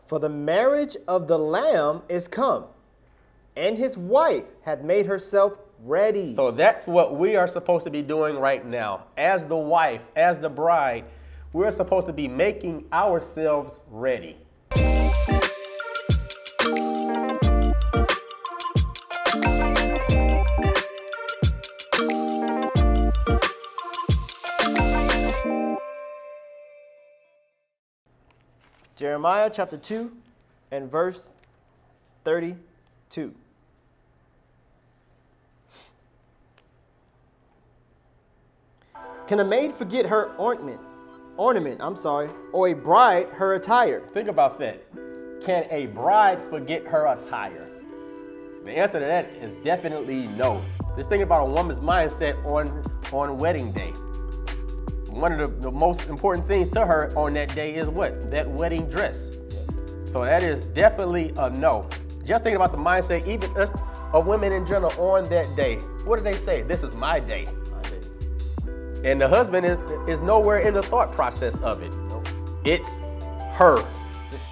For the marriage of the Lamb is come, and his wife hath made herself ready. So that's what we are supposed to be doing right now. As the wife, as the bride, we're supposed to be making ourselves ready. Jeremiah chapter 2 and verse 32. Can a maid forget her ornament, or a bride her attire? Think about that. Can a bride forget her attire? The answer to that is definitely no. Just think about a woman's mindset on wedding day. One of the most important things to her on that day is what? That wedding dress. So that is definitely a no. Just thinking about the mindset, even us of women in general on that day. What do they say? This is my day. And the husband is nowhere in the thought process of it. Nope. It's her.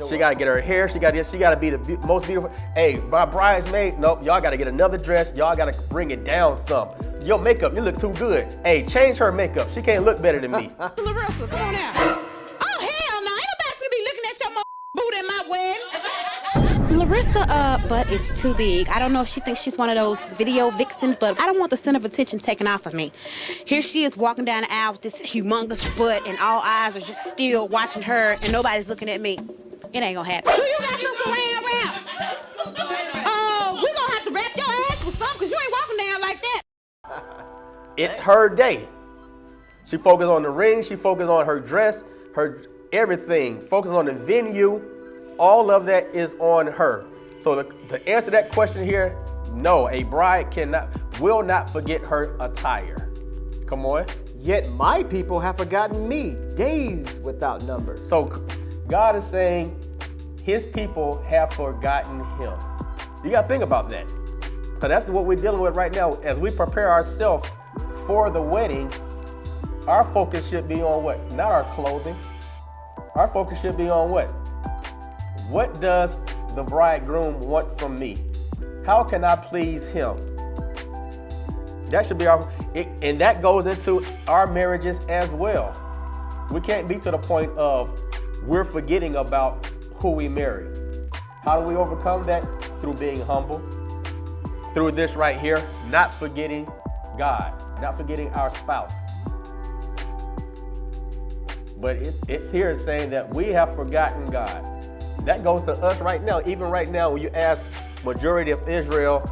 She got to get her hair. She got to be the most beautiful. Hey, my bridesmaid. Nope. Y'all got to get another dress. Y'all got to bring it down some. Your makeup, you look too good. Hey, change her makeup. She can't look better than me. Larissa, come on out. Oh, hell no. Ain't nobody finna be looking at your booty in my wedding. Larissa, butt is too big. I don't know if she thinks she's one of those video vixens, but I don't want the center of attention taken off of me. Here she is walking down the aisle with this humongous butt, and all eyes are just still watching her, and nobody's looking at me. It ain't gonna happen. Do you got some saran wrap? Oh, we gonna have to wrap your ass with something, because you ain't walking down like that. It's her day. She focused on the ring. She focused on her dress, her everything. Focus on the venue. All of that is on her. So to answer that question here, no, a bride will not forget her attire. Come on. Yet my people have forgotten me days without number. So God is saying his people have forgotten him. You got to think about that. Because that's what we're dealing with right now. As we prepare ourselves for the wedding, our focus should be on what? Not our clothing. Our focus should be on what? What does the bridegroom want from me? How can I please him? That should be and that goes into our marriages as well. We can't be to the point of we're forgetting about who we marry. How do we overcome that? Through being humble. Through this right here, not forgetting God, not forgetting our spouse. But it's here saying that we have forgotten God. That goes to us right now. Even right now, when you ask majority of Israel,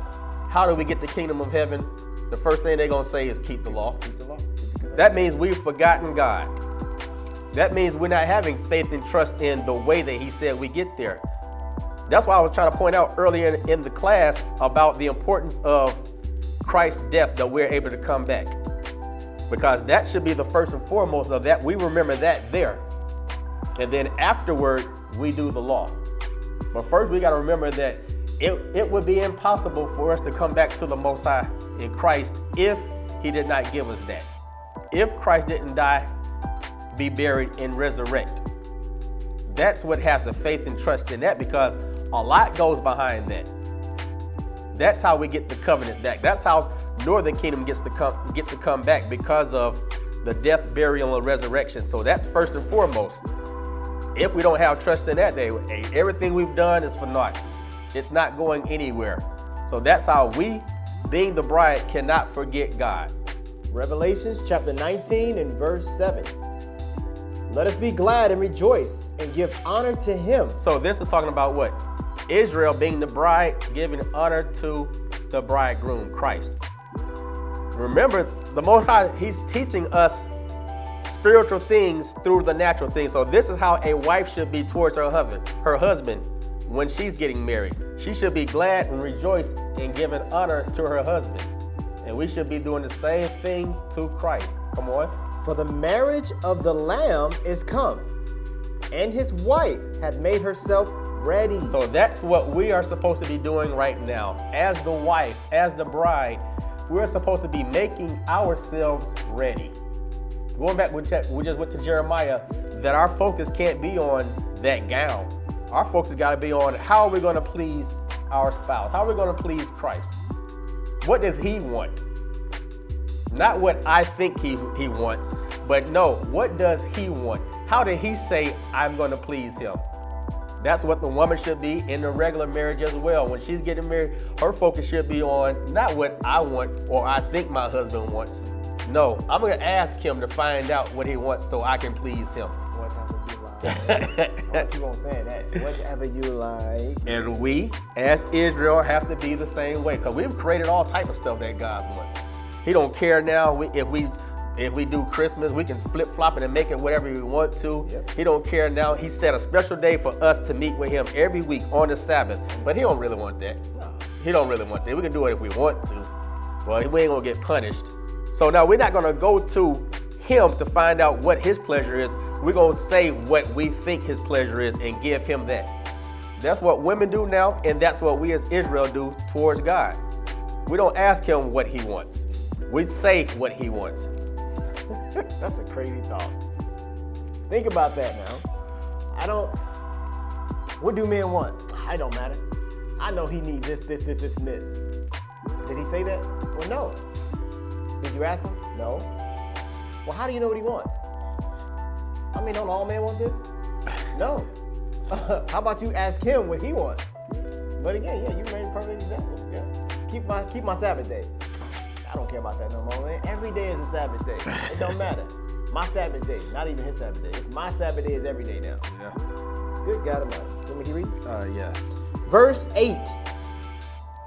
how do we get the kingdom of heaven? The first thing they're going to say is keep the law. Keep the law. That means we've forgotten God. That means we're not having faith and trust in the way that he said we get there. That's why I was trying to point out earlier in the class about the importance of Christ's death, that we're able to come back. Because that should be the first and foremost of that. We remember that there. And then afterwards, we do the law. But first, we got to remember that it would be impossible for us to come back to the Most High in Christ if he did not give us that. If Christ didn't die, be buried, and resurrect. That's what has the faith and trust in that, because a lot goes behind that. That's how we get the covenants back. That's how Northern Kingdom gets to come back, because of the death, burial, and resurrection. So that's first and foremost. If we don't have trust in that day, everything we've done is for naught. It's not going anywhere. So that's how we, being the bride, cannot forget God. Revelations chapter 19 and verse 7. Let us be glad and rejoice and give honor to him. So this is talking about what? Israel being the bride, giving honor to the bridegroom, Christ. Remember, the Most High, he's teaching us spiritual things through the natural things. So this is how a wife should be towards her husband when she's getting married. She should be glad and rejoice and giving honor to her husband. And we should be doing the same thing to Christ. Come on. For the marriage of the Lamb is come, and his wife hath made herself ready. So that's what we are supposed to be doing right now. As the wife, as the bride, we're supposed to be making ourselves ready. Going back, we just went to Jeremiah, that our focus can't be on that gown. Our focus has got to be on how are we going to please our spouse? How are we going to please Christ? What does he want? Not what I think he wants, but no, what does he want? How did he say, I'm going to please him? That's what the woman should be in the regular marriage as well. When she's getting married, her focus should be on not what I want or I think my husband wants. No, I'm going to ask him to find out what he wants so I can please him. Whatever you like. Why keep on saying that? Whatever you like. And we, as Israel, have to be the same way, because we've created all type of stuff that God wants. He don't care now if we do Christmas, we can flip-flop it and make it whatever we want to. Yep. He don't care now. He set a special day for us to meet with him every week on the Sabbath. But he don't really want that. No. He don't really want that. We can do it if we want to. Well, we ain't gonna get punished. So now we're not gonna go to him to find out what his pleasure is. We're gonna say what we think his pleasure is and give him that. That's what women do now, and that's what we as Israel do towards God. We don't ask him what he wants. We say what he wants. That's a crazy thought. Think about that now. What do men want? It don't matter. I know he needs this, and this. Did he say that? Well, no. Did you ask him? No. Well, how do you know what he wants? I mean, don't all men want this? No. How about you ask him what he wants? But again, yeah, you made a perfect example. Yeah. Keep my Sabbath day. I don't care about that no more, man. Every day is a Sabbath day. It don't matter. My Sabbath day, not even his Sabbath day. It's my Sabbath day is every day now. Yeah. Good God Almighty. Let me read. Yeah. Verse 8.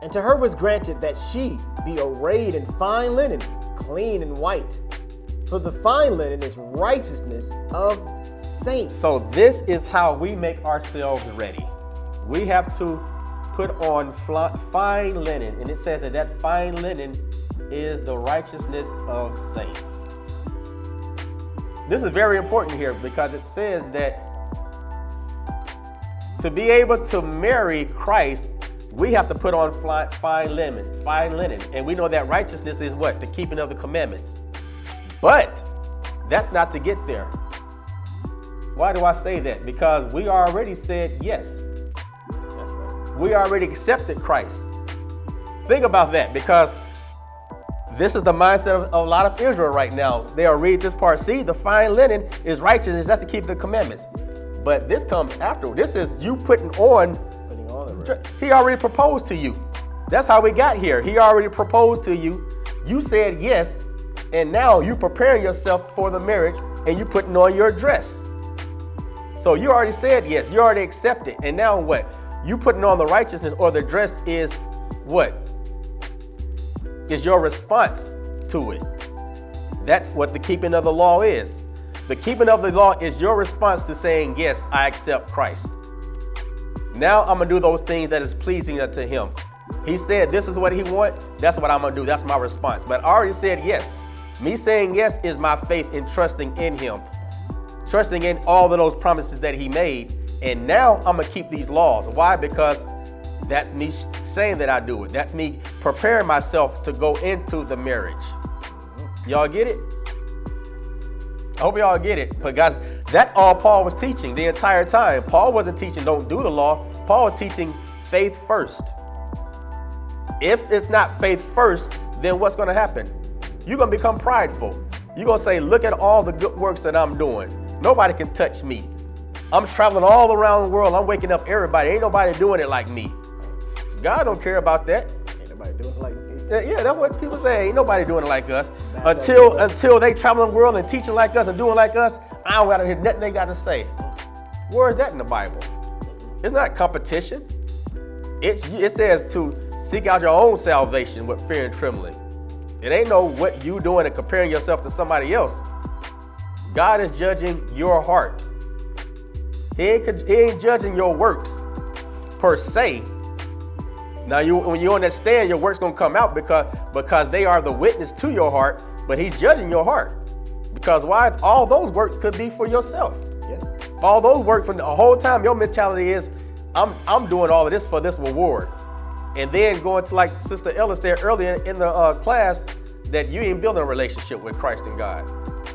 And to her was granted that she be arrayed in fine linen, clean and white. For the fine linen is righteousness of saints. So this is how we make ourselves ready. We have to put on fine linen. And it says that fine linen is the righteousness of saints. This is very important here because it says that to be able to marry Christ, we have to put on fine linen. And we know that righteousness is what? The keeping of the commandments. But that's not to get there. Why do I say that? Because we already said yes. That's right. We already accepted Christ. Think about that, because this is the mindset of a lot of Israel right now. They'll read this part. See, the fine linen is righteousness. That's to keep the commandments. But this comes after. This is you putting on the right. He already proposed to you. That's how we got here. He already proposed to you. You said yes. And now you're preparing yourself for the marriage and you're putting on your dress. So you already said yes. You already accepted. And now what? You putting on the righteousness or the dress is what? Is your response to it. That's what the keeping of the law is. The keeping of the law is your response to saying, yes, I accept Christ. Now I'm going to do those things that is pleasing unto him. He said, this is what he wants. That's what I'm going to do. That's my response. But I already said yes. Me saying yes is my faith in trusting in him. Trusting in all of those promises that he made. And now I'm going to keep these laws. Why? Because that's me saying that I do it. That's me preparing myself to go into the marriage. Y'all get it? I hope y'all get it. But guys, that's all Paul was teaching the entire time. Paul wasn't teaching don't do the law. Paul was teaching faith first. If it's not faith first, then what's going to happen? You're going to become prideful. You're going to say, look at all the good works that I'm doing. Nobody can touch me. I'm traveling all around the world. I'm waking up everybody. Ain't nobody doing it like me. God don't care about that. Ain't nobody doing it like me. Yeah, that's what people say. Ain't nobody doing it like us. Until they traveling the world and teaching like us and doing like us, I don't got to hear nothing they got to say. Where is that in the Bible? It's not competition. It says to seek out your own salvation with fear and trembling. It ain't no what you doing and comparing yourself to somebody else. God is judging your heart. He ain't judging your works per se. Now, when you understand, your work's gonna come out because they are the witness to your heart. But he's judging your heart because why? All those works could be for yourself. Yeah. All those works from the whole time. Your mentality is, I'm doing all of this for this reward. And then going to, like Sister Ella said earlier in the class, that you ain't building a relationship with Christ and God.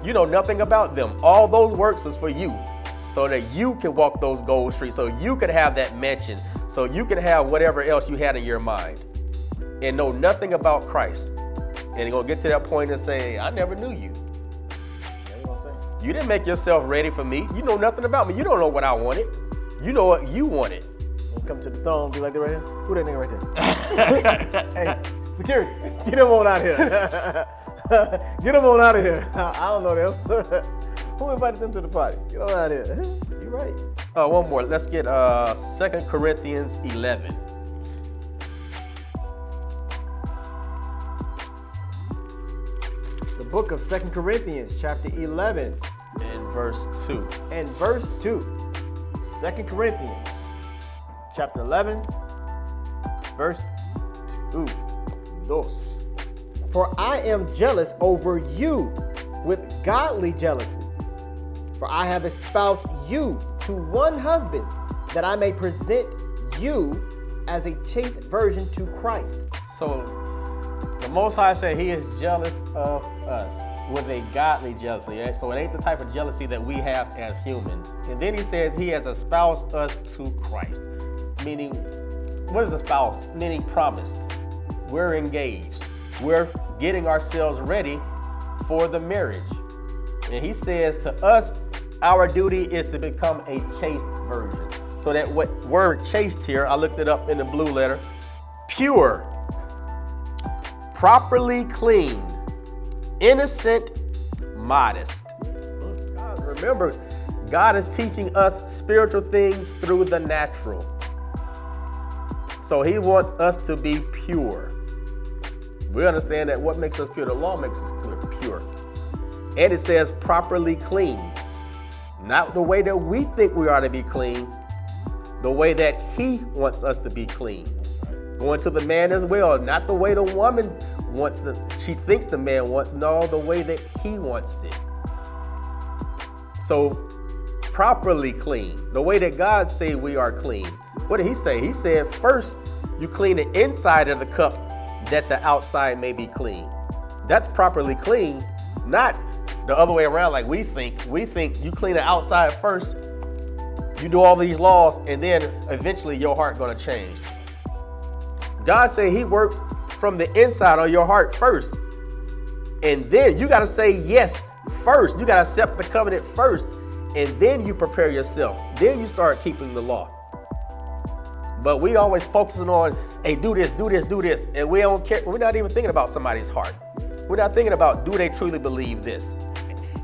You know nothing about them. All those works was for you. so that you can walk those gold streets, so you can have that mansion, so you can have whatever else you had in your mind and know nothing about Christ. And you're going to get to that point and say, I never knew you. You didn't make yourself ready for me. You know nothing about me. You don't know what I wanted. You know what you wanted. When you come to the throne, be like that right here. Who that nigga right there? Hey, security, get him on out of here. Get him on out of here. I don't know them. Who invited them to the party? Get on out of here. You're right. One more. Let's get 2 Corinthians 11. The book of 2 Corinthians, chapter 11. And verse 2. And verse 2. 2 Corinthians, chapter 11, verse 2. Dos. For I am jealous over you with godly jealousy. For I have espoused you to one husband, that I may present you as a chaste virgin to Christ. So the Most High said he is jealous of us with a godly jealousy. So it ain't the type of jealousy that we have as humans. And then he says he has espoused us to Christ. Meaning, what is espoused? Meaning promised. We're engaged. We're getting ourselves ready for the marriage. And he says to us, our duty is to become a chaste virgin. So that what word chaste here, I looked it up in the blue letter, pure, properly clean, innocent, modest. Remember, God is teaching us spiritual things through the natural. So he wants us to be pure. We understand that what makes us pure? The law makes us pure. And it says properly clean. Not the way that we think we are to be clean, the way that he wants us to be clean. Going to the man as well, not the way the woman wants she thinks the man wants, no, the way that he wants it. So properly clean, the way that God say we are clean. What did he say? He said, first you clean the inside of the cup that the outside may be clean. That's properly clean, not the other way around like we think. We think you clean the outside first, you do all these laws, and then eventually your heart gonna change. God said he works from the inside of your heart first. And then you gotta say yes first. You gotta accept the covenant first. And then you prepare yourself. Then you start keeping the law. But we always focusing on, hey, do this, do this, do this. And we don't care. We're not even thinking about somebody's heart. We're not thinking about, do they truly believe this?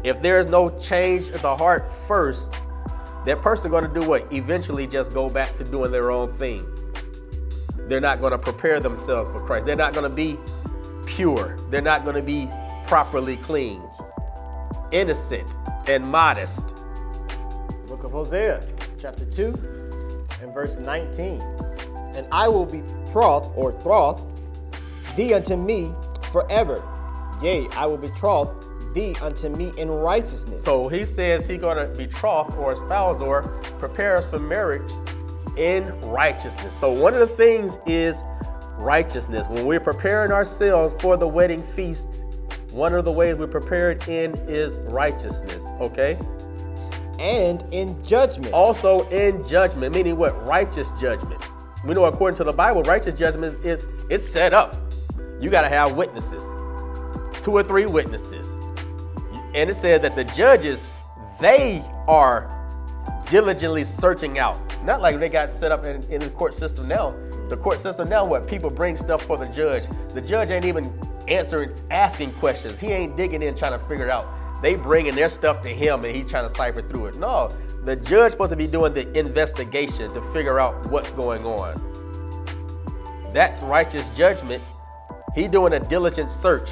If there's no change in the heart first, that person going to do what? Eventually just go back to doing their own thing. They're not going to prepare themselves for Christ. They're not going to be pure. They're not going to be properly clean, innocent, and modest. Book of Hosea, chapter 2, and verse 19. And I will betroth or troth thee unto me forever. Yea, I will betroth thee unto me in righteousness. So he says he's going to betroth or espouse or prepare us for marriage in righteousness. So one of the things is righteousness. When we're preparing ourselves for the wedding feast, one of the ways we're prepared in is righteousness, okay? And in judgment. Also in judgment, meaning what? Righteous judgment. We know according to the Bible, righteous judgment is it's set up. You got to have witnesses, 2 or 3 witnesses. And it says that the judges, they are diligently searching out. Not like they got set up in the court system now. The court system now, what? People bring stuff for the judge. The judge ain't even asking questions. He ain't digging in trying to figure it out. They bringing their stuff to him and he's trying to cipher through it. No, the judge supposed to be doing the investigation to figure out what's going on. That's righteous judgment. He's doing a diligent search.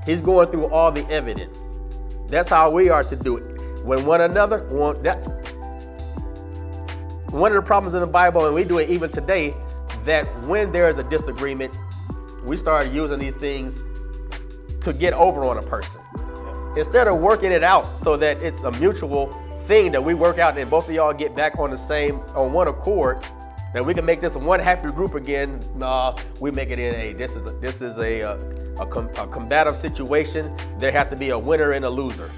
He's going through all the evidence. That's how we are to do it. When one another, that's one of the problems in the Bible, and we do it even today, that when there is a disagreement, we start using these things to get over on a person. Instead of working it out so that it's a mutual thing that we work out and both of y'all get back on one accord, that we can make this one happy group again. Nah, we make it in this is a combative situation. There has to be a winner and a loser.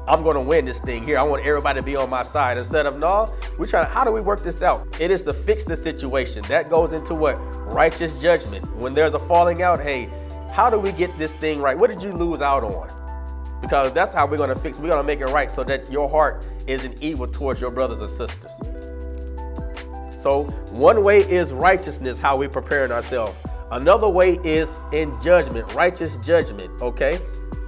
I'm going to win this thing here. I want everybody to be on my side. Instead of, no, we're trying, how do we work this out? It is to fix the situation. That goes into what? Righteous judgment. When there's a falling out, hey, how do we get this thing right? What did you lose out on? Because that's how we're going to fix it. We're going to make it right so that your heart isn't evil towards your brothers and sisters. So one way is righteousness, how we're preparing ourselves. Another way is in judgment, righteous judgment, okay?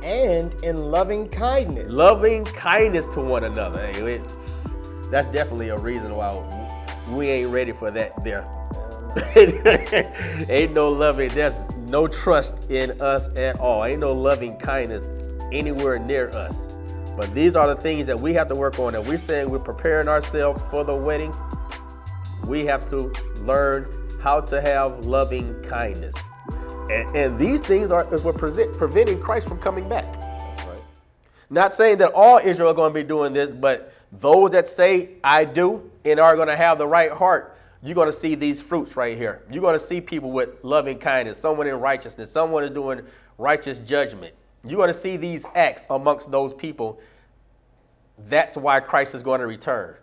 And in loving kindness. Loving kindness to one another. Hey, that's definitely a reason why we ain't ready for that there. Ain't no loving, there's no trust in us at all. Ain't no loving kindness anywhere near us. But these are the things that we have to work on. And we're saying we're preparing ourselves for the wedding. We have to learn how to have loving kindness. And these things are what preventing Christ from coming back. That's right. Not saying that all Israel are going to be doing this, but those that say, I do, and are going to have the right heart, you're going to see these fruits right here. You're going to see people with loving kindness, someone in righteousness, someone is doing righteous judgment. You're going to see these acts amongst those people. That's why Christ is going to return.